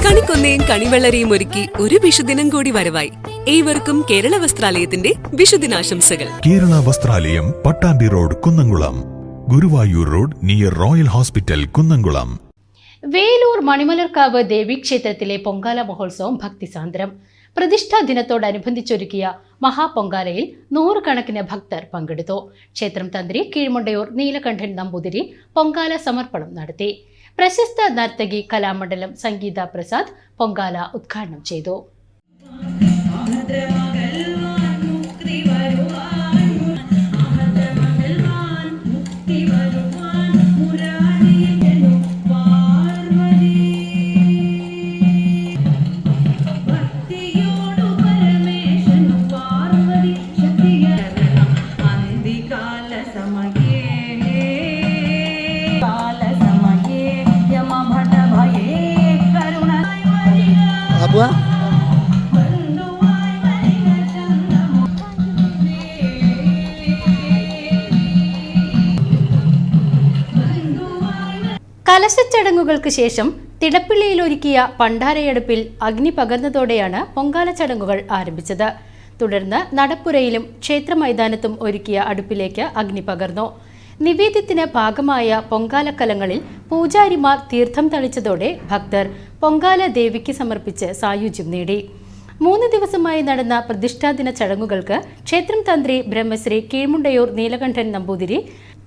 കണിക്കൊന്നയും കണിവെള്ളരിയും ഒരുക്കി ഒരു വിഷുദിനം കൂടി വരവായി. ഏവർക്കും കേരള വസ്ത്രാലയത്തിന്റെ വിഷുദിനാശംസകൾ. Kerala Vasthralayam, Pattambi road, Kunnamkulam. Guruvayur road near Royal Hospital, Kunnamkulam. Velur Manimalarkavu ദേവീക്ഷേത്രത്തിലെ പൊങ്കാല മഹോത്സവം ഭക്തിസാന്ദ്രം. പ്രതിഷ്ഠാ ദിനത്തോടനുബന്ധിച്ചൊരുക്കിയ മഹാപൊങ്കാലയിൽ നൂറുകണക്കിന് ഭക്തർ പങ്കെടുത്തു. ക്ഷേത്രം തന്ത്രി കീഴ്മുണ്ടയൂർ നീലകണ്ഠൻ നമ്പൂതിരി പൊങ്കാല സമർപ്പണം നടത്തി. പ്രശസ്ത നർത്തകി കലാമണ്ഡലം സംഗീത പ്രസാദ് പൊങ്കാല ഉദ്ഘാടനം ചെയ്തു. കലശച്ചടങ്ങുകൾക്ക് ശേഷം തിടപ്പിള്ളിയിൽ ഒരുക്കിയ പണ്ടാരയടുപ്പിൽ അഗ്നി പകർന്നതോടെയാണ് പൊങ്കാല ചടങ്ങുകൾ ആരംഭിച്ചത്. തുടർന്ന് നടപ്പുരയിലും ക്ഷേത്ര മൈതാനത്തും ഒരുക്കിയ അടുപ്പിലേക്ക് അഗ്നി പകർന്നു. നിവേദ്യത്തിന് ഭാഗമായ പൊങ്കാലക്കലങ്ങളിൽ പൂജാരിമാർ തീർത്ഥം തളിച്ചതോടെ ഭക്തർ പൊങ്കാല ദേവിക്ക് സമർപ്പിച്ച് സായുജ്യം നേടി. 3 ദിവസമായി നടന്ന പ്രതിഷ്ഠാദിന ചടങ്ങുകൾക്ക് ക്ഷേത്രം തന്ത്രി ബ്രഹ്മശ്രീ കീഴ്മുണ്ടയൂർ നീലകണ്ഠൻ നമ്പൂതിരി,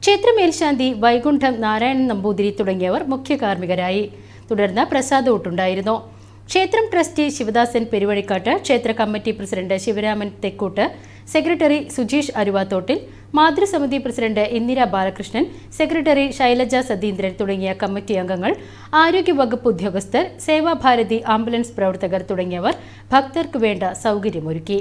ക്ഷേത്ര മേൽശാന്തി വൈകുണ്ഠം നാരായണൻ നമ്പൂതിരി തുടങ്ങിയവർ മുഖ്യ കാർമ്മികരായി. തുടർന്ന് പ്രസാദൂട്ടുണ്ടായിരുന്നു. ക്ഷേത്രം ട്രസ്റ്റി ശിവദാസൻ പെരുവഴിക്കാട്ട്, ക്ഷേത്ര committee president Sivaraman Thekkoot, secretary Sujeesh Aruvathottil, മാതൃസമിതി പ്രസിഡന്റ് ഇന്ദിര ബാലകൃഷ്ണൻ, സെക്രട്ടറി ശൈലജ സതീന്ദ്രൻ തുടങ്ങിയ കമ്മിറ്റി അംഗങ്ങൾ, ആരോഗ്യവകുപ്പ് ഉദ്യോഗസ്ഥർ, സേവാഭാരതി ആംബുലൻസ് പ്രവർത്തകർ തുടങ്ങിയവർ ഭക്തർക്കു വേണ്ട സൗകര്യമൊരുക്കി.